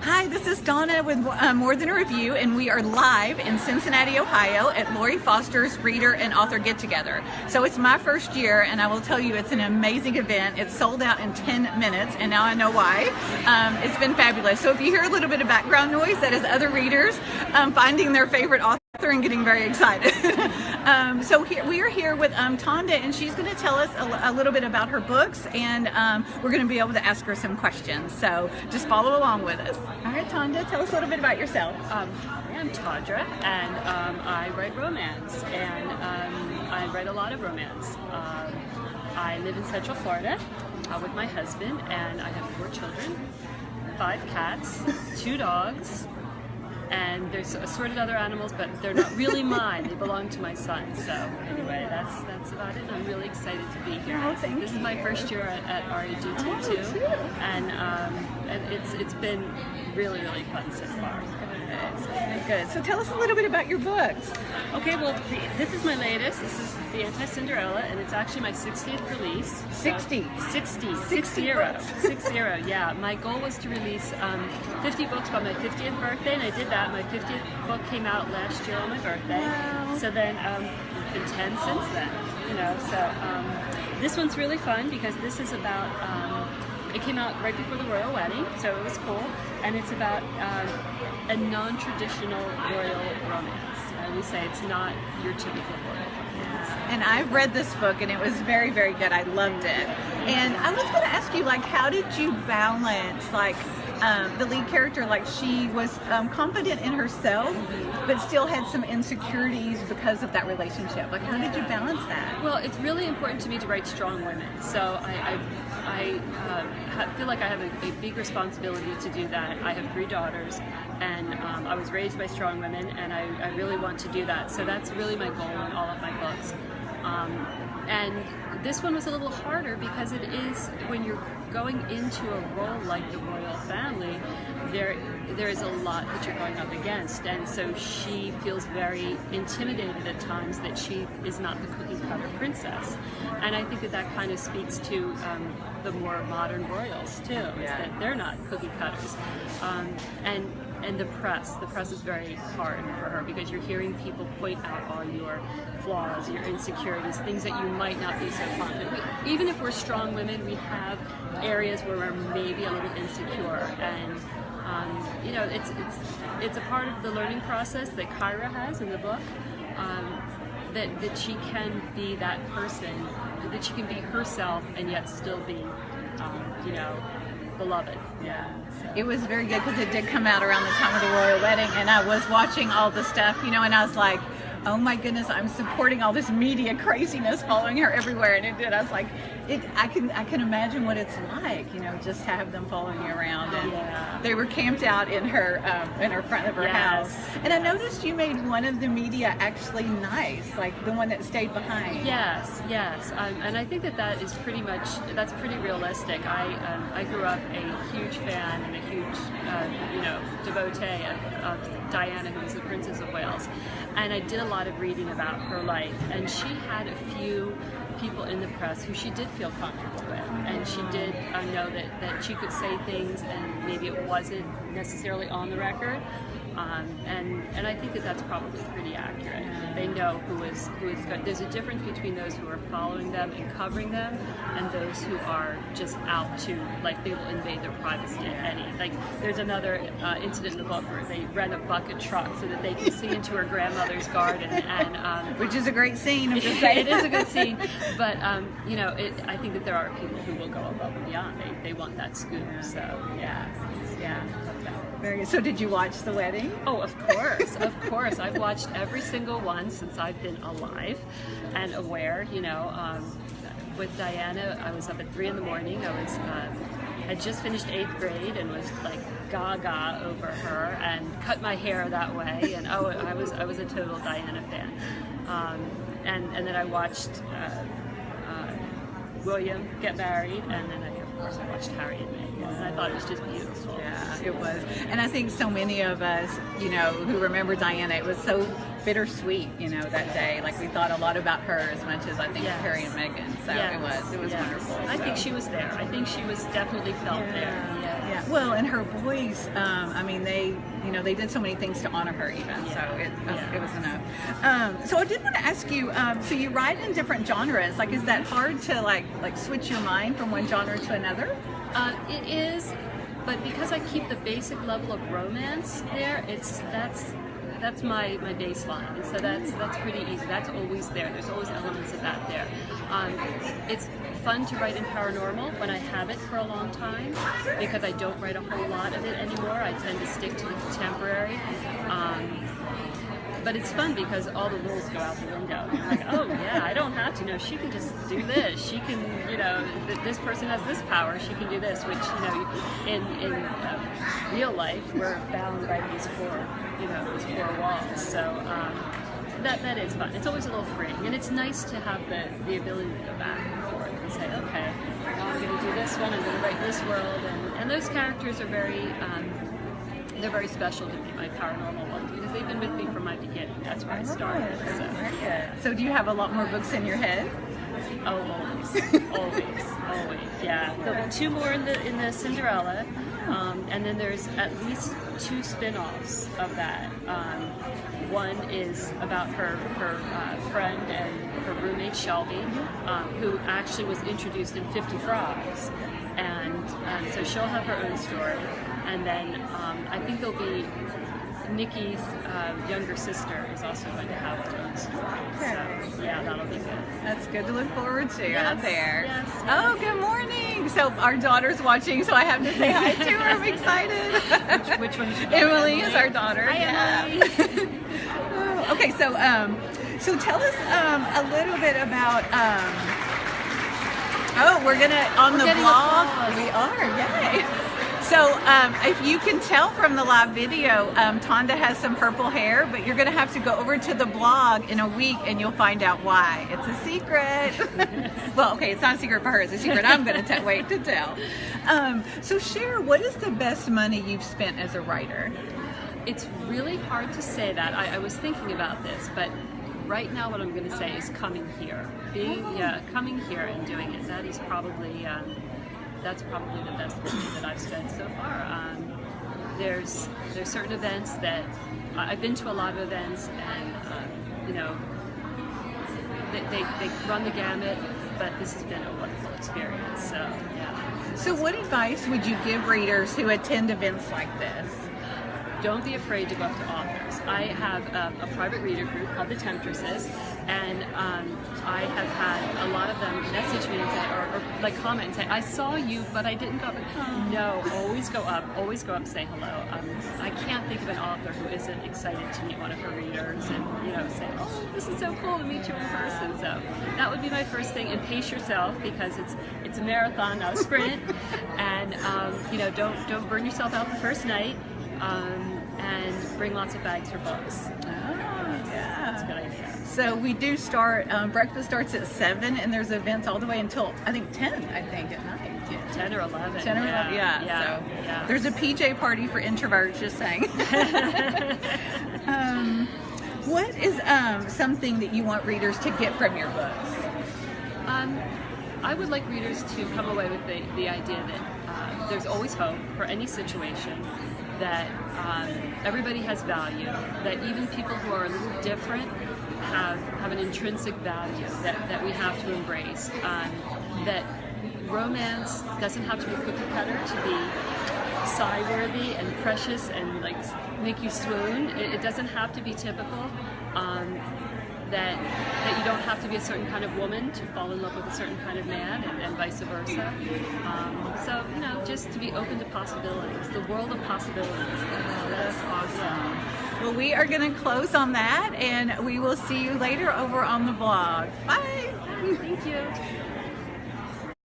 Hi, this is Donna with More Than a Review, and we are live in Cincinnati, Ohio at Lori Foster's Reader and Author Get-Together. So it's my first year, and I will tell you it's an amazing event. It's sold out in 10 minutes, and now I know why. It's been fabulous. So if you hear a little bit of background noise, that is other readers finding their favorite author and getting very excited. So we are here with Tawdra, and she's going to tell us a little bit about her books, and we're going to be able to ask her some questions. So just follow along with us. All right, Tawdra, tell us a little bit about yourself. Hi, I'm Tawdra, and I write romance, and I write a lot of romance. I live in Central Florida with my husband, and I have 4 children, 5 cats, 2 dogs, and there's assorted other animals, but they're not really mine. They belong to my son. So anyway, that's about it. I'm really excited to be here. Oh, this is my first year at RAGT18 too, and it's been really fun so far. Good. So tell us a little bit about your books. Okay, well, this is my latest. This is The Anti-Cinderella, and it's actually my 60th release. 60 60, yeah. My goal was to release 50 books by my 50th birthday, and I did that. My 50th book came out last year on my birthday. Wow. So then it's been 10 since then, so this one's really fun because this is about, it came out right before the royal wedding, so it was cool, and it's about a non-traditional royal romance. We say it's not your typical royal romance. And I've read this book, and it was very good. I loved it. And I was going to ask you, how did you balance, the lead character, she was confident in herself, but still had some insecurities because of that relationship. How did you balance that? Well, it's really important to me to write strong women. So I feel like I have a big responsibility to do that. I have 3 daughters, and I was raised by strong women, and I really want to do that. So that's really my goal in all of my books. And this one was a little harder because it is, when you're going into a role like the royal family, there is a lot that you're going up against, and so she feels very intimidated at times that she is not the cookie cutter princess. And I think that kind of speaks to the more modern royals too, is that they're not cookie cutters. And the press is very hard for her because you're hearing people point out all your flaws, your insecurities, things that you might not be so confident. Even if we're strong women, we have areas where we're maybe a little insecure, and it's a part of the learning process that Kyra has in the book, that she can be that person, that she can be herself and yet still be beloved. Yeah, it was very good because it did come out around the time of the royal wedding, and I was watching all the stuff, and I was like, oh my goodness, I'm supporting all this media craziness following her everywhere, and it did. I was like, I can imagine what it's like, just to have them following you around, and they were camped out in her front of her house. And I noticed you made one of the media actually nice, the one that stayed behind. Yes, and I think that's pretty realistic. I grew up a huge fan and a huge devotee of Diana, who was the Princess of Wales, and I did a lot of reading about her life, and she had a few people in the press who she did feel comfortable with, and she did know that she could say things and maybe it wasn't necessarily on the record, and I think that's probably pretty accurate. They know who is good. There's a difference between those who are following them and covering them and those who are just out to, they will invade their privacy at any. There's another incident in the book where they rent a bucket truck so that they can see into her grandmother's garden, and which is a great scene. It is a good scene, but I think that there are people who will go above and beyond. They want that scoop. So yeah. Very good. So did you watch the wedding? Oh, of course. I've watched every single one since I've been alive and aware. With Diana, I was up at 3 in the morning. I was had just finished 8th grade and was gaga over her and cut my hair that way. And I was a total Diana fan. And then I watched William get married, and then of course I watched Harry and Meghan, and I thought it was just beautiful. Yeah, it was. And I think so many of us, who remember Diana, it was so bittersweet, that day. We thought a lot about her as much as I think of Harry and Meghan. So it was wonderful. I think she was there. I think she was definitely felt there. Yeah, well, and her boys, I mean, they did so many things to honor her even, so it was enough. So I did want to ask you, so you write in different genres, like is that hard to like switch your mind from one genre to another? It is, but because I keep the basic level of romance there, that's my baseline, and so that's pretty easy. That's always there. There's always elements of that there. It's fun to write in paranormal when I have it for a long time, because I don't write a whole lot of it anymore. I tend to stick to the contemporary. But it's fun because all the rules go out the window. I'm like, oh yeah, I don't have to. No, she can just do this. She can, this person has this power. She can do this. Which, in real life, we're bound by these four walls. So that is fun. It's always a little freeing, and it's nice to have the ability to go back and forth and say, okay, now I'm going to do this one. I'm going to write this world, and those characters are very. They're very special to me, my paranormal ones, because they've been with me from my beginning. That's where I started. So do you have a lot more books in your head? Oh, always, yeah. There'll be 2 more in the Cinderella, and then there's at least 2 spin-offs of that. One is about her friend and her roommate Shelby, who actually was introduced in 50 Frogs, and so she'll have her own story. And then I think there'll be Nikki's younger sister is also going to have her own story. So yeah, that'll be good. That's good to look forward to out there. Yes. Oh, good morning. So our daughter's watching, so I have to say hi to her. I'm excited. Which one is your daughter? Emily is our daughter. Hi, Emily. Okay, so tell us a little bit about. We're on the blog. We are, yay. So if you can tell from the live video, Tawdra has some purple hair, but you're going to have to go over to the blog in a week and you'll find out why. It's a secret. Well, okay, it's not a secret for her. It's a secret I'm going to wait to tell. So share, what is the best money you've spent as a writer? It's really hard to say that. I was thinking about this, but right now what I'm going to say is coming here. Coming here and doing it. That is probably... that's probably the best money that I've spent so far. There's certain events that I've been to a lot of events, and they run the gamut, but this has been a wonderful experience. So yeah. So what advice would you give readers who attend events like this? Don't be afraid to go up to authors. I have a private reader group called the Temptresses, and I have had a lot of them message me and say, or like comment and say, I saw you, but I didn't go up. No, always go up and say hello. I can't think of an author who isn't excited to meet one of her readers and say, oh, this is so cool to meet you in person. So that would be my first thing. And pace yourself, because it's a marathon, not a sprint. And don't burn yourself out the first night. And bring lots of bags for books. Oh, yeah. That's a good idea. So we do start, breakfast starts at 7, and there's events all the way until, I think, 10, at night. Yeah. 10 or 11. 10 or 11, yeah. So there's a PJ party for introverts, just saying. What is something that you want readers to get from your books? I would like readers to come away with the idea that there's always hope for any situation, that everybody has value, that even people who are a little different have an intrinsic value that we have to embrace, that romance doesn't have to be cookie cutter to be sigh-worthy and precious and like make you swoon. It doesn't have to be typical. That you don't have to be a certain kind of woman to fall in love with a certain kind of man, and vice versa. So just to be open to possibilities, the world of possibilities. That's awesome. Yeah. Well, we are going to close on that, and we will see you later over on the blog. Bye. Thank you.